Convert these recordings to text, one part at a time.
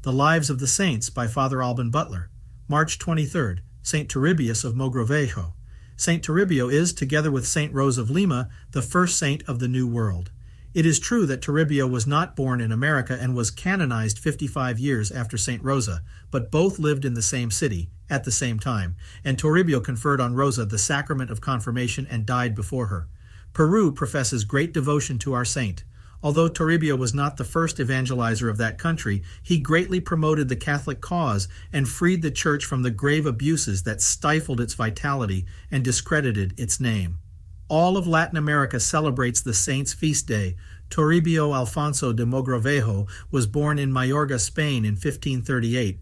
The Lives of the Saints by Father Alban Butler. March 23rd, St. Turibius of Mogrovejo. St. Toribio is, together with St. Rose of Lima, the first saint of the New World. It is true that Toribio was not born in America and was canonized 55 years after St. Rosa, but both lived in the same city at the same time, and Toribio conferred on Rosa the sacrament of confirmation and died before her. Peru professes great devotion to our saint. Although Toribio was not the first evangelizer of that country, he greatly promoted the Catholic cause and freed the Church from the grave abuses that stifled its vitality and discredited its name. All of Latin America celebrates the saint's feast day. Toribio Alfonso de Mogrovejo was born in Mayorga, Spain in 1538.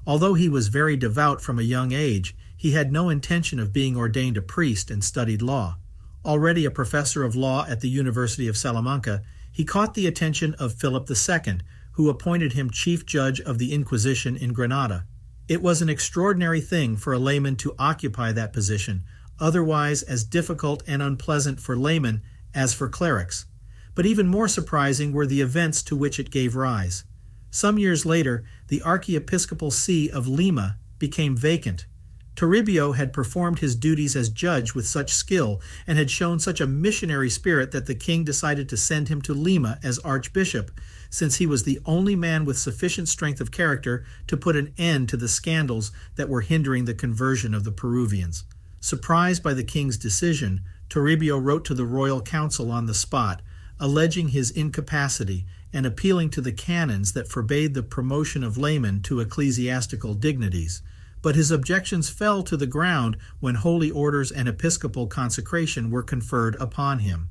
Although he was very devout from a young age, he had no intention of being ordained a priest and studied law. Already a professor of law at the University of Salamanca, he caught the attention of Philip II, who appointed him chief judge of the Inquisition in Granada. It was an extraordinary thing for a layman to occupy that position, otherwise as difficult and unpleasant for laymen as for clerics. But even more surprising were the events to which it gave rise. Some years later, the archiepiscopal see of Lima became vacant. Toribio had performed his duties as judge with such skill and had shown such a missionary spirit that the king decided to send him to Lima as archbishop, since he was the only man with sufficient strength of character to put an end to the scandals that were hindering the conversion of the Peruvians. Surprised by the king's decision, Toribio wrote to the royal council on the spot, alleging his incapacity and appealing to the canons that forbade the promotion of laymen to ecclesiastical dignities. But his objections fell to the ground when holy orders and episcopal consecration were conferred upon him.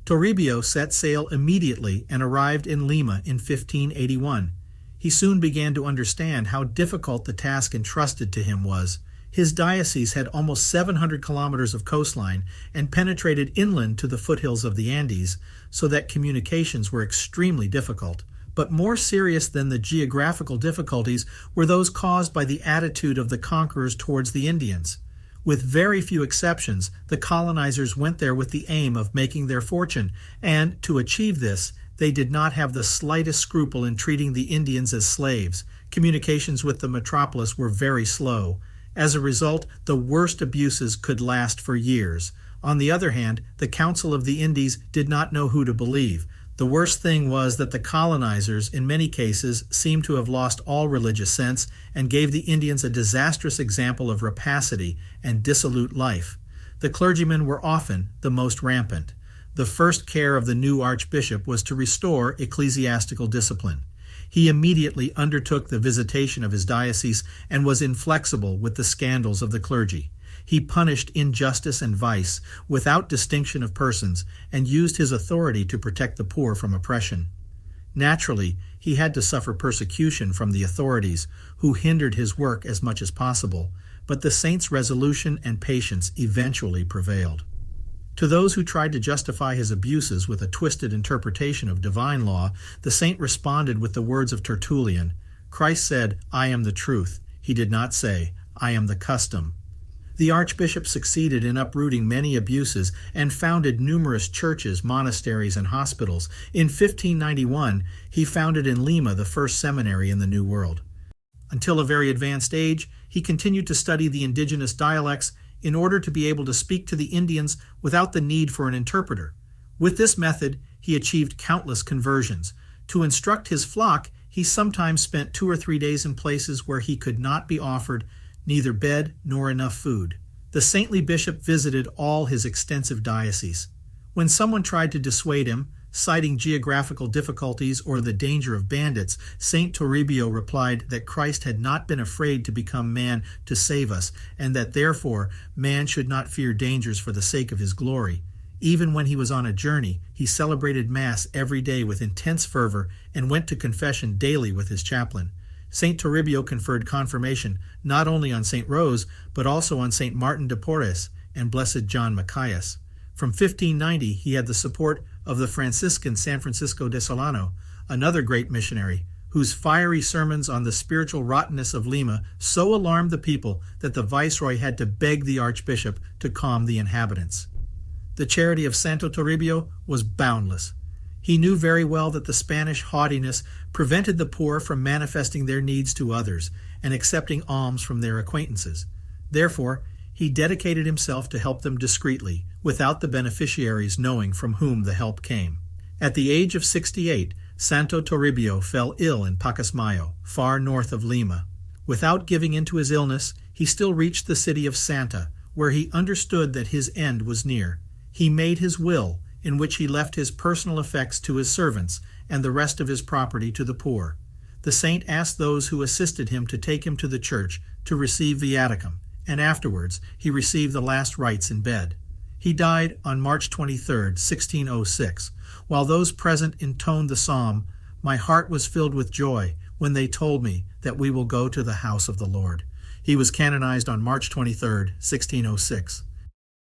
Toribio set sail immediately and arrived in Lima in 1581. He soon began to understand how difficult the task entrusted to him was. His diocese had almost 700 kilometers of coastline and penetrated inland to the foothills of the Andes, so that communications were extremely difficult. But more serious than the geographical difficulties were those caused by the attitude of the conquerors towards the Indians. With very few exceptions, the colonizers went there with the aim of making their fortune, and to achieve this, they did not have the slightest scruple in treating the Indians as slaves. Communications with the metropolis were very slow. As a result, the worst abuses could last for years. On the other hand, the Council of the Indies did not know who to believe. The worst thing was that the colonizers, in many cases, seemed to have lost all religious sense and gave the Indians a disastrous example of rapacity and dissolute life. The clergymen were often the most rampant. The first care of the new archbishop was to restore ecclesiastical discipline. He immediately undertook the visitation of his diocese and was inflexible with the scandals of the clergy. He punished injustice and vice without distinction of persons and used his authority to protect the poor from oppression. Naturally, he had to suffer persecution from the authorities, who hindered his work as much as possible, but the saint's resolution and patience eventually prevailed. To those who tried to justify his abuses with a twisted interpretation of divine law, the saint responded with the words of Tertullian. Christ said, "I am the truth." He did not say, "I am the custom." The archbishop succeeded in uprooting many abuses and founded numerous churches, monasteries, and hospitals. In 1591, he founded in Lima the first seminary in the New World. Until a very advanced age, he continued to study the indigenous dialects in order to be able to speak to the Indians without the need for an interpreter. With this method, he achieved countless conversions. To instruct his flock, he sometimes spent 2 or 3 days in places where he could not be offered neither bed nor enough food. The saintly bishop visited all his extensive diocese. When someone tried to dissuade him, citing geographical difficulties or the danger of bandits, Saint Toribio replied that Christ had not been afraid to become man to save us, and that therefore man should not fear dangers for the sake of his glory. Even when he was on a journey, he celebrated Mass every day with intense fervor and went to confession daily with his chaplain. St. Toribio conferred confirmation not only on St. Rose, but also on St. Martin de Porres and Blessed John Macias. From 1590, he had the support of the Franciscan San Francisco de Solano, another great missionary, whose fiery sermons on the spiritual rottenness of Lima so alarmed the people that the viceroy had to beg the archbishop to calm the inhabitants. The charity of Santo Toribio was boundless. He knew very well that the Spanish haughtiness prevented the poor from manifesting their needs to others and accepting alms from their acquaintances. Therefore, he dedicated himself to help them discreetly, without the beneficiaries knowing from whom the help came. At the age of 68, Santo Toribio fell ill in Pacasmayo, far north of Lima. Without giving in to his illness, he still reached the city of Santa, where he understood that his end was near. He made his will, in which he left his personal effects to his servants and the rest of his property to the poor. The saint asked those who assisted him to take him to the church to receive viaticum, and afterwards he received the last rites in bed. He died on March 23, 1606. While those present intoned the psalm, "My heart was filled with joy when they told me that we will go to the house of the Lord." He was canonized on March 23, 1606.